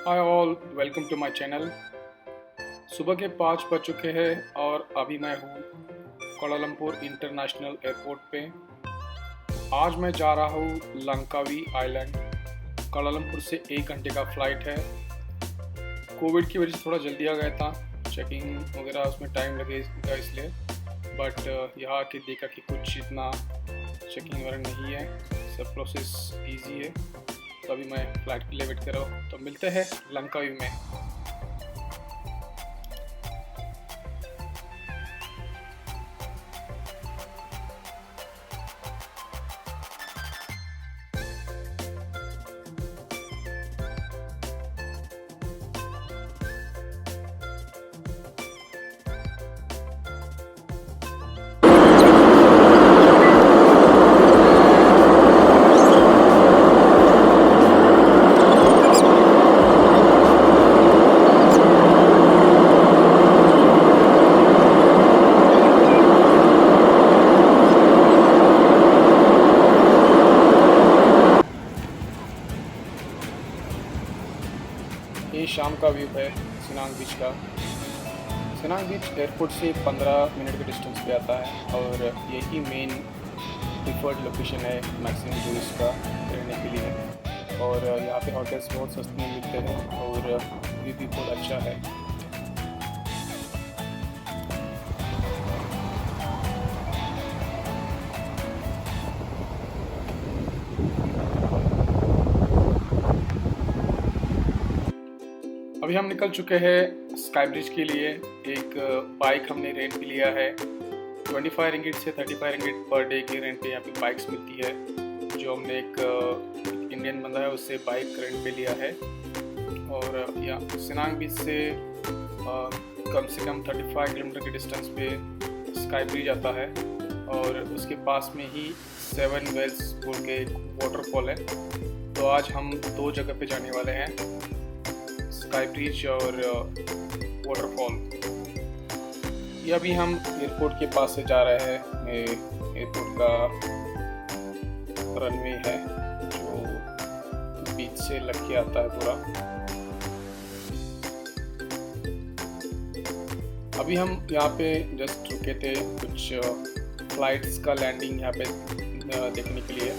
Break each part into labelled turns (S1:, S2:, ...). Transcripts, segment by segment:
S1: Hi all, welcome to my channel. सुबह के 5 बज चुके हैं और अभी मैं हूँ कोलालमपुर इंटरनेशनल एयरपोर्ट पे। आज मैं जा रहा हूँ लंकावी आइलैंड। कोलालमपुर से 1 घंटे का फ़्लाइट है। कोविड की वजह से थोड़ा जल्दी आ गया था, चेकिंग वगैरह उसमें टाइम लगेगा इसलिए। बट यहाँ आके देखा कि कुछ इतना चेकिंग वगैरह नहीं है, सब प्रोसेस इजी है। तो अभी मैं फ़्लाइट के लिए वेट कर रहा हूँ, तो मिलते हैं लंकावी में। ये शाम का व्यू है सिनांग बीच का। सिनांग बीच एयरपोर्ट से 15 मिनट के डिस्टेंस पे आता है और यही मेन प्रिफर्ड लोकेशन है मैक्सिमम टूरिस्ट का रहने के लिए। और यहाँ पे होटल्स बहुत सस्ते में मिलते हैं और व्यू भी बहुत अच्छा है। अभी हम निकल चुके हैं स्काई ब्रिज के लिए। एक बाइक हमने रेंट पे लिया है। 25 रिंगिट से 35 रिंगिट पर डे की रेंट पे यहाँ पे बाइक्स मिलती है। जो हमने एक इंडियन बंदा है उससे बाइक रेंट पे लिया है। और यहाँ सिनांग बीच से कम से कम 35 किलोमीटर के डिस्टेंस पे स्काई ब्रिज आता है और उसके पास में ही 7 वेल्स बोल के एक वाटरफॉल है। तो आज हम 2 जगह पे जाने वाले हैं, स्काई ब्रिज और वाटरफॉल। ये अभी हम एयरपोर्ट के पास से जा रहे हैं। ये एयरपोर्ट का रनवे है जो बीच से लग के आता है पूरा। अभी हम यहाँ पे जस्ट रुके थे कुछ फ्लाइट्स का लैंडिंग यहाँ पे देखने के लिए।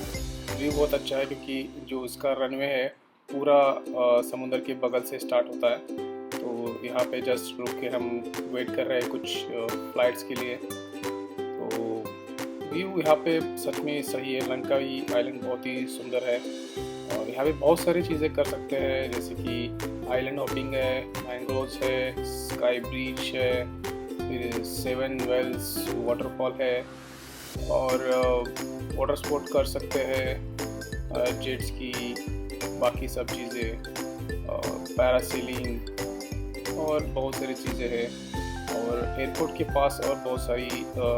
S1: व्यू बहुत अच्छा है क्योंकि जो इसका रनवे है पूरा समुंदर के बगल से स्टार्ट होता है। तो यहाँ पे जस्ट रुक के हम वेट कर रहे हैं कुछ फ्लाइट्स के लिए। तो व्यू यहाँ पे सच में सही है। लंकावी आइलैंड बहुत ही सुंदर है और यहाँ पे बहुत सारी चीज़ें कर सकते हैं, जैसे कि आइलैंड हॉपिंग है, मैंग्रोव्स है, स्काई ब्रिज है, फिर 7 वेल्स वाटरफॉल है और वाटर स्पोर्ट कर सकते हैं, जेट स्की, बाकी सब चीज़ें, पैरासीलिंग और बहुत सारी चीज़ें हैं। और एयरपोर्ट के पास और बहुत सारी जो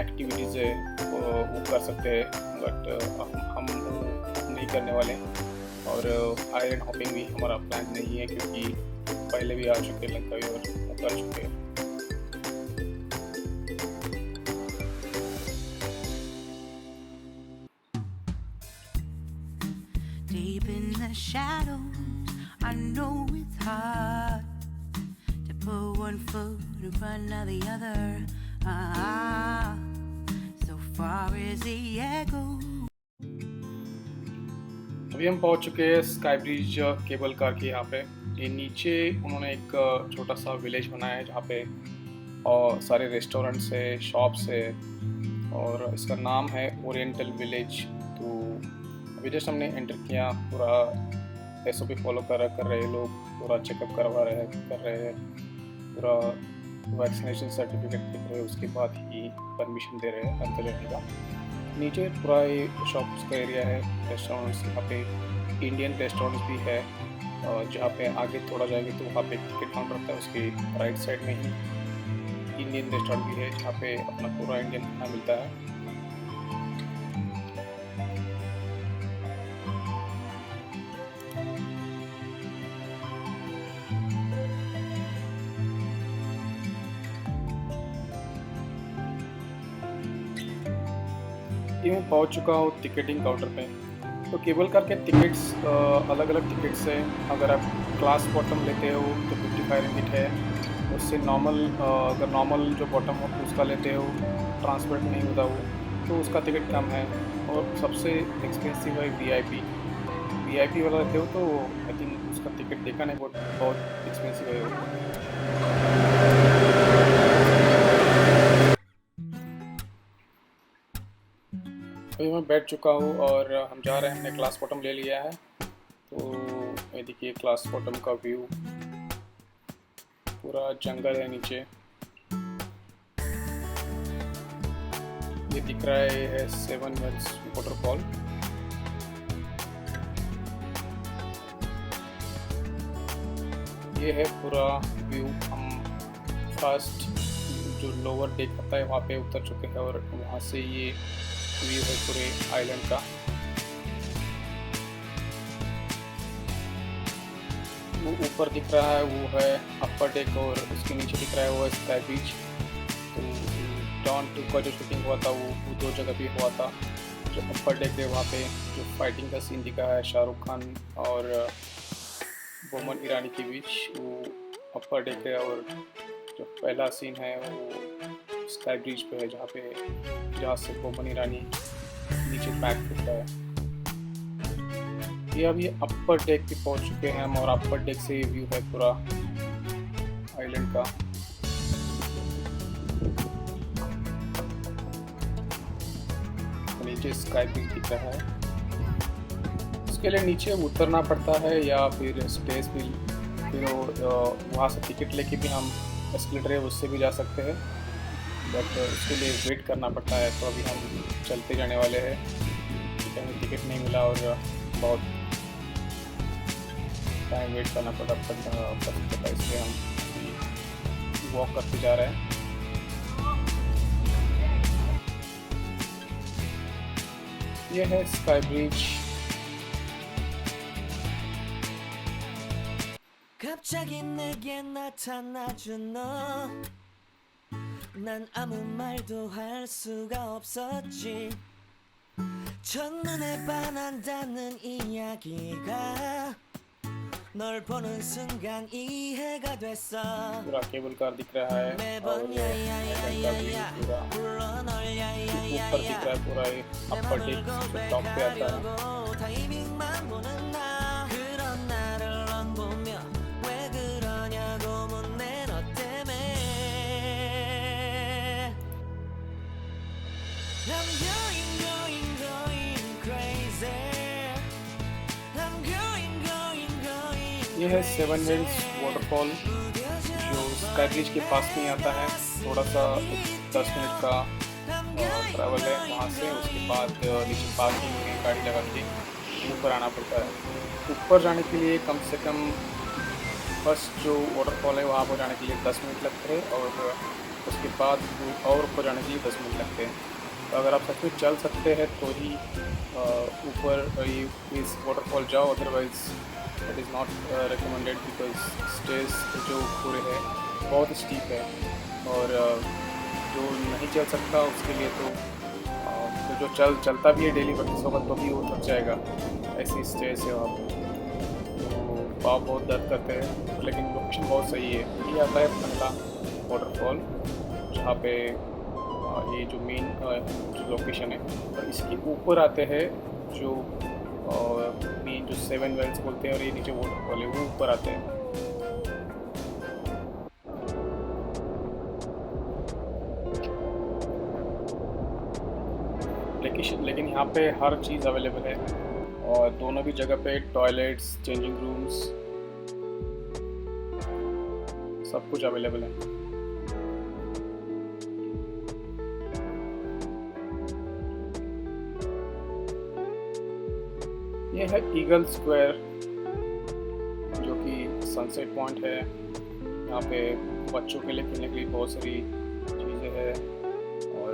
S1: एक्टिविटीज़ है वो कर सकते हैं, बट हम नहीं करने वाले हैं। और आइलैंड हॉपिंग भी हमारा प्लान नहीं है क्योंकि पहले भी आ चुके हैं लंकावी और वो कर चुके हैं।
S2: Deep in the shadows, I know it's hard to put one foot in front of the other. So far as the echo.
S1: अभी हम पहुंच चुके हैं स्काई ब्रिज केबल कार के यहाँ पे। ये नीचे उन्होंने एक छोटा सा विलेज बनाया है जहाँ पे और सारे रेस्टोरेंट्स है, शॉप्स है और इसका नाम है ओरिएंटल विलेज। तो अभी जस्ट हमने एंटर किया, पूरा SOP फॉलो कर रहे हैं लोग, पूरा चेकअप करवा रहे हैं, कर रहे हैं, पूरा वैक्सीनेशन सर्टिफिकेट दिख रहे हैं, उसके बाद ही परमिशन दे रहे हैं अंदर जाने का। नीचे पूरा ये शॉप्स का एरिया है, रेस्टोरेंट्स, यहाँ पे इंडियन रेस्टोरेंट्स भी है। और जहाँ पे आगे थोड़ा जाएंगे तो वहाँ पे टिकट काउंटर रहता है, उसके राइट साइड में ही इंडियन रेस्टोरेंट भी है जहाँ पे अपना पूरा इंडियन खाना मिलता है। ये मैं पहुँच चुका हूँ टिकटिंग काउंटर पे। तो केबल कार के टिकट्स अलग अलग टिकट्स हैं। अगर आप क्लास बॉटम लेते हो तो 55 रिंगिट है। उससे नॉर्मल अगर नॉर्मल जो बॉटम हो उसका लेते हो, ट्रांसपेरेंट नहीं होता वो, तो उसका टिकट कम है। और सबसे एक्सपेंसिव है वीआईपी। वीआईपी वाला लेते हो तो आई थिंक उसका टिकट देखा नहीं, बहुत बहुत एक्सपेंसिव है वो। अभी मैं बैठ चुका हूँ और हम जा रहे हैं, हमने क्लास बॉटम ले लिया है। तो ये देखिए क्लास बॉटम का व्यू, पूरा जंगल है नीचे। ये दिख रहा है 7 वेल्स वाटरफॉल। ये है पूरा व्यू। हम फर्स्ट जो लोअर डेक होता है वहाँ पे उतर चुके हैं और वहाँ से ये व्यू है पूरे आइलैंड का। वो ऊपर दिख रहा है वो है अपर डेक और उसके नीचे दिख रहा है वो है स्काई बीच। तो डॉन 2 का जो शूटिंग हुआ था वो 2 जगह पे हुआ था। जो अपर डेक है वहाँ पे जो फाइटिंग का सीन दिखा है शाहरुख खान और बोमन ईरानी के बीच, वो अपर डेक है। और जो पहला सीन है वो स्काई ब्रिज पे है जहाँ से बोमन ईरानी नीचे बैक करता है। ये अभी अपर डेक पे पहुंच चुके हैं हम और अपर डेक से ये व्यू है पूरा आइलैंड का। नीचे स्काई ब्रिज दिख रहा है। उसके लिए नीचे उतरना पड़ता है या फिर स्टेज भी, फिर वहाँ से टिकट लेके भी हम एस्केलेटर है उससे भी जा सकते हैं, बट उसके लिए वेट करना पड़ता है। तो अभी हम चलते जाने वाले हैं, हमें टिकट नहीं मिला और बहुत टाइम वेट करना पड़ता, इसलिए हम वॉक करते जा रहे हैं। यह है स्काई ब्रिज।
S2: 갑자기 내게 나타나준 너, 난 아무 말도 할 수가 없었지. 첫눈에 반한다는 이야기가 널 보는 순간 이해가 됐어.
S1: पूरा केबल कार दिख रहा है और
S2: 매번 야야야야야 불러 널
S1: ऊपर दिख रहा
S2: 야야야야
S1: है पूरा अपर डेक से टॉप पे आता है।
S2: 타이밍만 보는 나, 그런 나를 넌 보며 왜 그러냐고 묻네 너 때문에. I'm going crazy. I'm going
S1: ये है 7 वेल्स वाटरफॉल जो स्काई ब्रिज के पास में आता है। थोड़ा सा 10 मिनट का ट्रैवल है वहाँ से। उसके बाद नीचे पार्किंग में गाड़ी लगा के ऊपर आना पड़ता है। ऊपर जाने के लिए कम से कम फर्स्ट जो वाटरफॉल है वहाँ पर जाने के लिए 10 मिनट लगते हैं और उसके बाद और ऊपर जाने के लिए 10 मिनट लगते हैं। तो अगर आप सच में चल सकते हैं तो ही ऊपर इस वाटरफॉल जाओ, otherwise it is not recommended because stage जो पूरे है बहुत स्टीप है और जो नहीं चल सकता उसके लिए तो जो चलता भी है डेली प्रैक्टिस होगा तो भी वो थक जाएगा। ऐसी स्टेज है वहाँ पर, तो पाँव बहुत दर्द करते हैं, लेकिन लोकेशन बहुत सही है। ये आता है पहला वाटरफॉल जहाँ पे ये जो मेन जो लोकेशन है, और इसके ऊपर आते हैं जो मेन जो 7 वेल्स बोलते हैं और ये नीचे वाटरफॉल है वो ऊपर आते हैं। लेकिन यहाँ पे हर चीज़ अवेलेबल है और दोनों भी जगह पे टॉयलेट्स, चेंजिंग रूम्स, सब कुछ अवेलेबल है। ये है ईगल स्क्वायर जो कि सनसेट पॉइंट है। यहाँ पे बच्चों के लिए खेलने के लिए बहुत सारी चीज़ें हैं और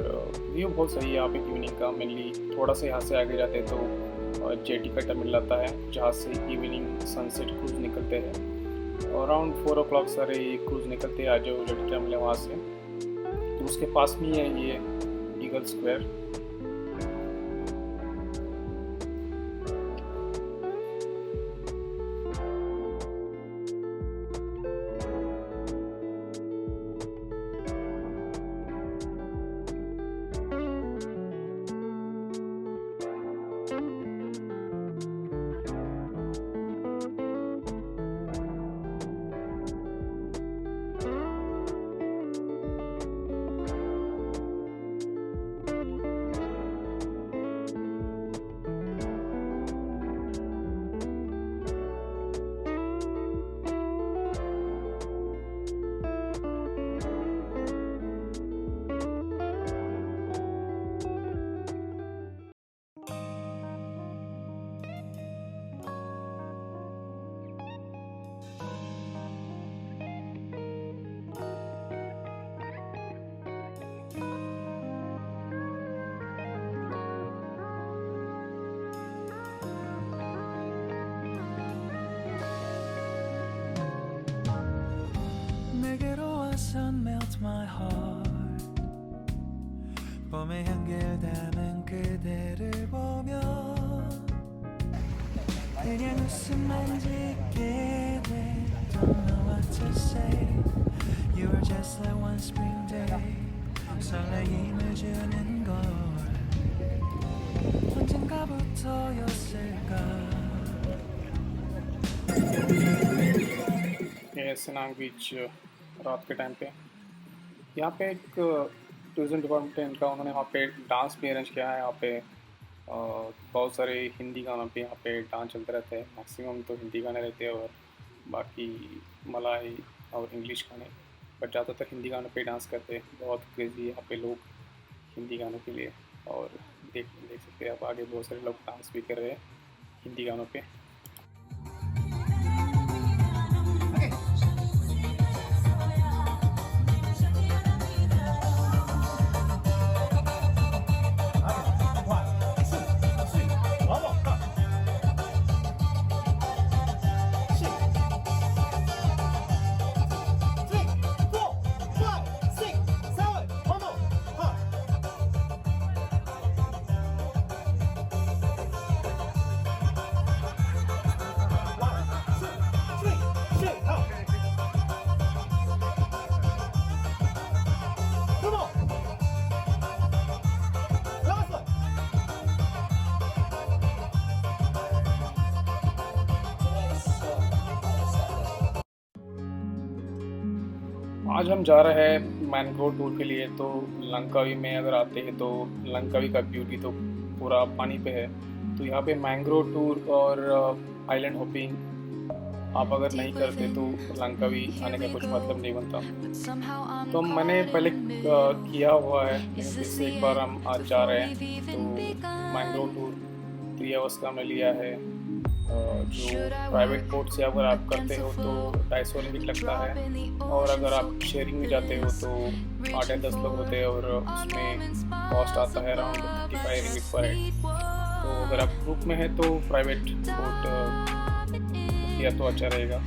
S1: व्यू बहुत सही है यहाँ पे इवनिंग का। मेनली थोड़ा सा यहाँ से आगे जाते हैं तो जेटी का टर्मिनल आता है जहाँ से इवनिंग सनसेट क्रूज निकलते हैं। अराउंड 4 o'clock सारे क्रूज निकलते हैं आज जो जेटी टर्मिनल है वहाँ से। तो उसके पास में है ये eagle square.
S3: 내게로 와서 melt my heart 봄의 향기를 담은 그대를 보며 그냥 웃음만 짓게 돼 Don't know what to say You are just like one spring day 설레임을 주는 걸 언젠가부터였을까
S1: ये सिनांग बीच रात के टाइम पे यहाँ पे एक टूरिज्म डिपार्टमेंट है इनका, उन्होंने यहाँ पे डांस भी अरेंज किया है। यहाँ पे बहुत सारे हिंदी गानों पे यहाँ पे डांस चलते रहते हैं। मैक्सिमम तो हिंदी गाने रहते हैं और बाकी मलाई और इंग्लिश गाने, बट ज़्यादातर हिंदी गानों पे डांस करते हैं। बहुत क्रेजी यहाँ पे लोग हिंदी गानों के लिए, और देख सकते हैं आप आगे बहुत सारे लोग डांस भी कर रहे हैं हिंदी गानों पे। आज हम जा रहे हैं मैंग्रोव टूर के लिए। तो लंकावी में अगर आते हैं तो लंकावी का ब्यूटी तो पूरा पानी पे है। तो यहाँ पे मैंग्रोव टूर और आइलैंड हॉपिंग आप अगर नहीं करते तो लंकावी आने का कुछ मतलब नहीं बनता। तो मैंने पहले किया हुआ है, लेकिन फिर से एक बार हम आज जा रहे हैं। तो मैंग्रोव टूर 3 आवर्स का हमने लिया है। जो प्राइवेट बोट से अगर आप करते हो तो 250 रिंगिट लगता है, और अगर आप शेयरिंग में जाते हो तो 8 या 10 लोग होते हैं और उसमें कॉस्ट आता है अराउंड 55 रिंगिट पर हेड। तो अगर आप ग्रुप में है तो प्राइवेट बोट किया तो अच्छा रहेगा।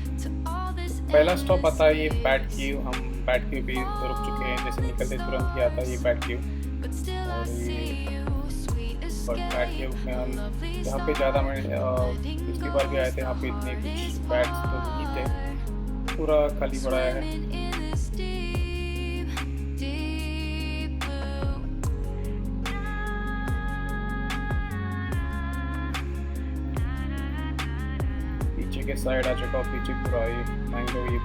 S1: पहला स्टॉप आता है ये बैट क्यू। हम बैट क्यू भी रुक चुके हैं, जैसे निकलते तुरंत ही आता है ये बैट क्यू। और बैट क्यू में हम यहाँ पे ज़्यादा मैं पिछली बार भी आए थे, यहाँ पे इतने कुछ बैट्स तो नहीं थे, पूरा खाली पड़ा है। पीछे के साइड आ चुका, पीछे पूरा ये मैंग्रोव, ये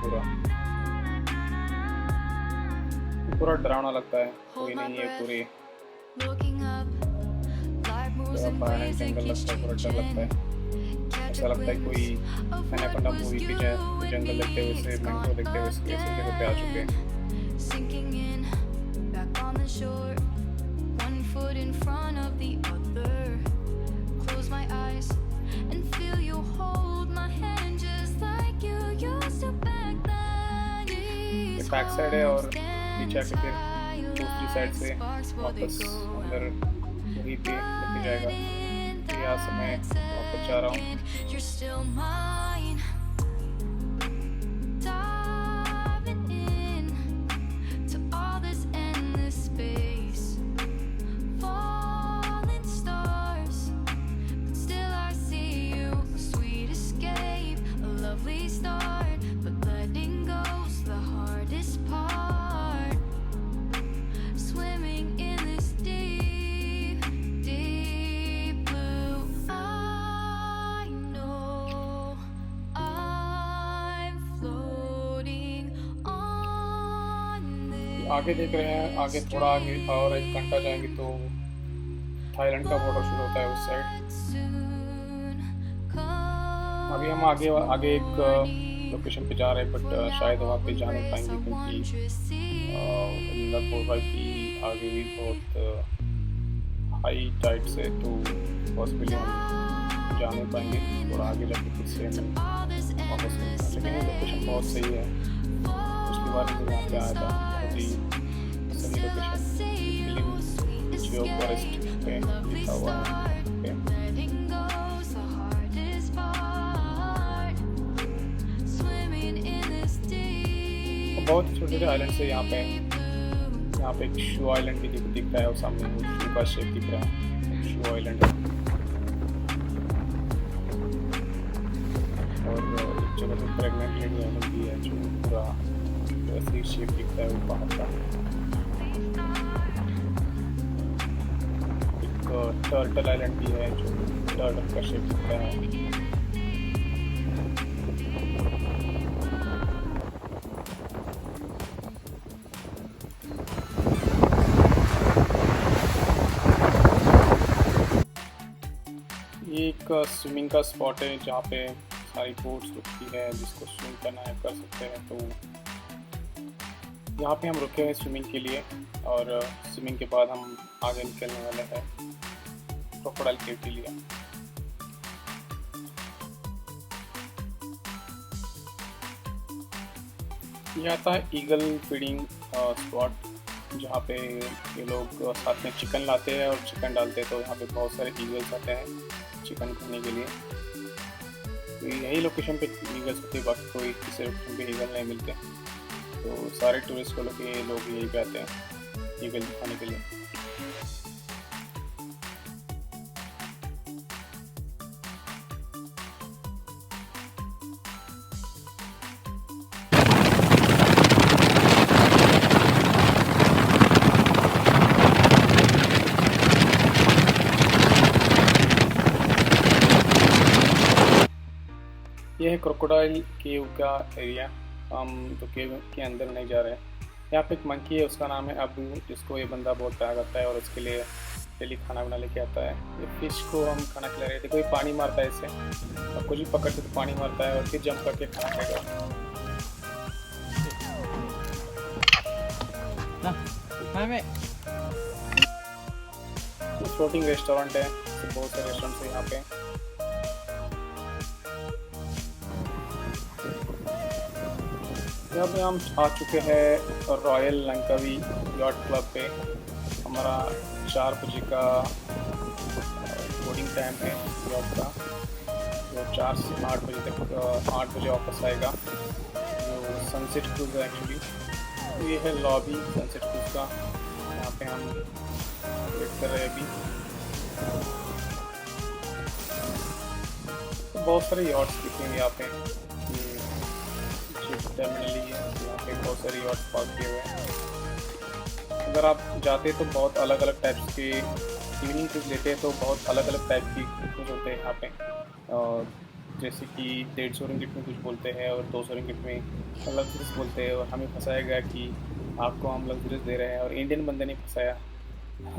S1: पूरा डरावना लगता है, कोई नहीं है पूरे जंगल लगता है, पूरा डर लगता है। ऐसा लगता है कोई एनाकोंडा मूवी की जंगल देखते हुए से मैंग्रोव देखते हुए ऐसी जगह पे आ चुके हैं। ये बैक साइड है और पीछे आके फिर दूसरी साइड से वापस अंदर वहीं पे लेके जाएगा। यहाँ से मैं वापस जा रहा हूँ। आगे देख रहे हैं, आगे थोड़ा आगे और 1 घंटा जाएंगे तो थाईलैंड का बॉर्डर शुरू होता है उस साइड। अभी हम आगे एक लोकेशन पे जा रहे हैं, बट शायद वहाँ पे जा नहीं पाएंगे क्योंकि इंदरपुर की आगे भी बहुत हाई टाइड से, तो पॉसिबली हम जा नहीं पाएंगे। थोड़ा आगे जाके फिर से वापस, लेकिन ये लोकेशन बहुत सही है। पिछली बार मैं यहाँ पे आया था, बहुत ही सही लोकेशन, जियो फॉरेस्ट पे लिखा हुआ है। बहुत छोटे छोटे आइलैंड है यहाँ पे। यहाँ पे एक शू आइलैंड भी दिख रहा है, और सामने शू का शेप दिख रहा है, शू आइलैंड है। और एक जगह पे प्रेगनेंट लेडी आइलैंड भी है, जो पूरा ऐसे शेप दिखता है वो पहाड़ का। एक टर्टल आइलैंड भी है, जो टर्टल का शेप दिखता है। ये एक स्विमिंग का स्पॉट है, जहाँ पे सारी बोट्स रुकती है, जिसको स्विम करना है कर सकते हैं। तो यहाँ पे हम रुके हैं स्विमिंग के लिए, और स्विमिंग के बाद हम आगे निकलने वाले हैं क्रोकोडाइल केव के लिए। यह आता है ईगल फीडिंग स्पॉट, जहाँ पे ये लोग साथ में चिकन लाते हैं और चिकन डालते हैं। तो यहाँ पे बहुत सारे ईगल्स आते हैं चिकन खाने के लिए। तो यही लोकेशन पे ईगल्स होते हैं, बाकी कोई किसी लोकेशन पे ईगल नहीं मिलते। तो सारे टूरिस्ट लोग यहीं पे आते हैं ईगल खाने के लिए। ये है क्रोकोडाइल केव का एरिया। हम तो केव के अंदर नहीं जा रहे हैं। यहाँ पे एक मंकी है, उसका नाम है अबू, जिसको ये बंदा बहुत प्यार करता है और उसके लिए डेली खाना बना लेके आता है। ये फिश को हम खाना खिला रहे थे, कोई पानी मारता है इसे, और कुछ भी पकड़ते तो पानी मारता है और फिर जंप करके खाना खाएगा। फ्लोटिंग रेस्टोरेंट है, बहुत सारे रेस्टोरेंट्स है यहाँ पे। यहाँ पे हम आ चुके हैं रॉयल लंकावी यॉट क्लब पे। हमारा 4 बजे का बोर्डिंग टाइम है यॉट का, जो 4 से 8 बजे तक 8 बजे वापस आएगा। जो सनसेट क्रूज़ है एक्चुअली। तो ये है लॉबी सनसेट क्रूज़ का, यहाँ पे हम वेट कर रहे हैं अभी। तो बहुत सारे यॉट्स दिखेंगे यहाँ पे, टर्मिनली है, यहाँ पे बहुत सारे यॉट्स पार्क किए हुए हैं। अगर आप जाते तो बहुत अलग अलग टाइप्स के इवनिंग क्रूज लेते हैं, तो बहुत अलग अलग टाइप की क्रूज होते हैं यहाँ पे। जैसे कि 150 रिंगिट में कुछ बोलते हैं और 200 रिंगिट में लग्जरियस बोलते हैं। और हमें फंसाया गया कि आपको हम लग्जरियस दे रहे हैं, और इंडियन बंदे ने फंसाया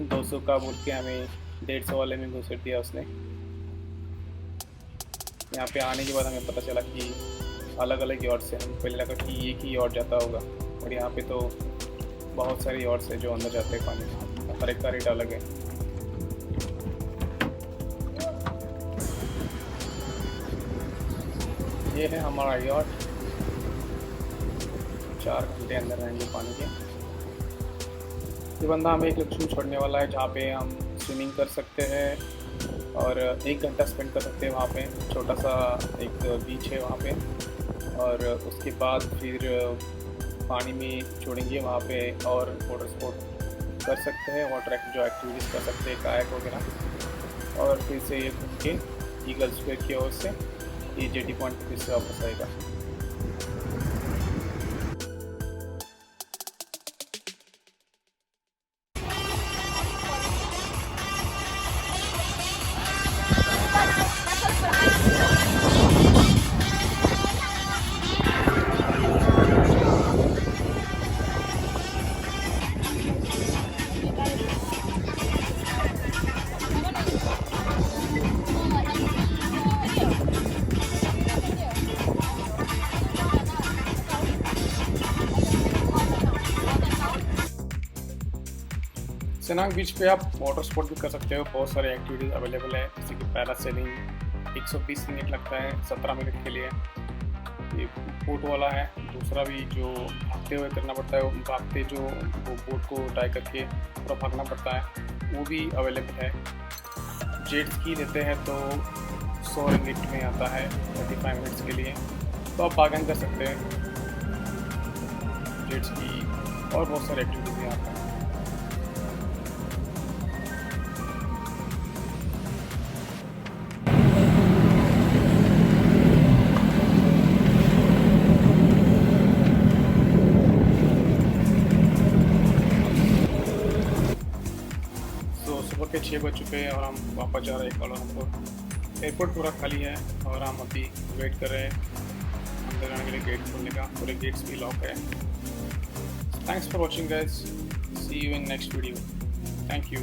S1: 200 का बोल के हमें 150 वाले में घुसेड़ दिया उसने। यहाँ पे आने के बाद हमें पता चला कि अलग अलग यॉट से, हम पहले लगा कि एक ही यॉट जाता होगा, और यहाँ पे तो बहुत सारे यॉट्स है जो अंदर जाते हैं पानी में, हर एक का रेट अलग है। ये है हमारा यॉट, 4 घंटे अंदर रहेंगे पानी के। ये बंदा हमें एक लोकेशन छोड़ने वाला है, जहाँ पे हम स्विमिंग कर सकते हैं और 1 घंटा स्पेंड कर सकते हैं वहाँ पे। छोटा सा एक बीच है वहाँ पे, और उसके बाद फिर पानी में छोड़ेंगे वहाँ पे, और वाटर स्पोर्ट कर सकते हैं, वाटर जो एक्टिविटीज़ कर सकते हैं, कायाक वगैरह। और फिर से ये घूम के ईगल स्क्वायर की ओर से ये जेटी पॉइंट फिर से वापस आएगा। सेनांग बीच पे आप वाटर स्पोर्ट भी कर सकते हो, बहुत सारे एक्टिविटीज़ अवेलेबल है, जैसे कि पैरासेलिंग 120 मिनट लगता है 17 मिनट के लिए। ये बोट वाला है, दूसरा भी जो भागते हुए करना पड़ता है, भागते जो वो बोट को टाई करके पूरा भागना पड़ता है, वो भी अवेलेबल है। जेट स्की लेते हैं तो 100 रिंगिट में आता है 35 मिनट्स के लिए, तो आप बार्गेन कर सकते हैं। किड्स की और बहुत सारी एक्टिविटीज़ यहाँ पे हैं। तो सुबह के 6 बज चुके हैं और हम वापस जा रहे हैं कोलालमपुर। एयरपोर्ट पूरा खाली है और हम अभी वेट कर रहे हैं अंदर जाने के लिए गेट खोलने का। पूरे गेट्स भी लॉक है। Thanks for watching guys, see you in next video. Thank you.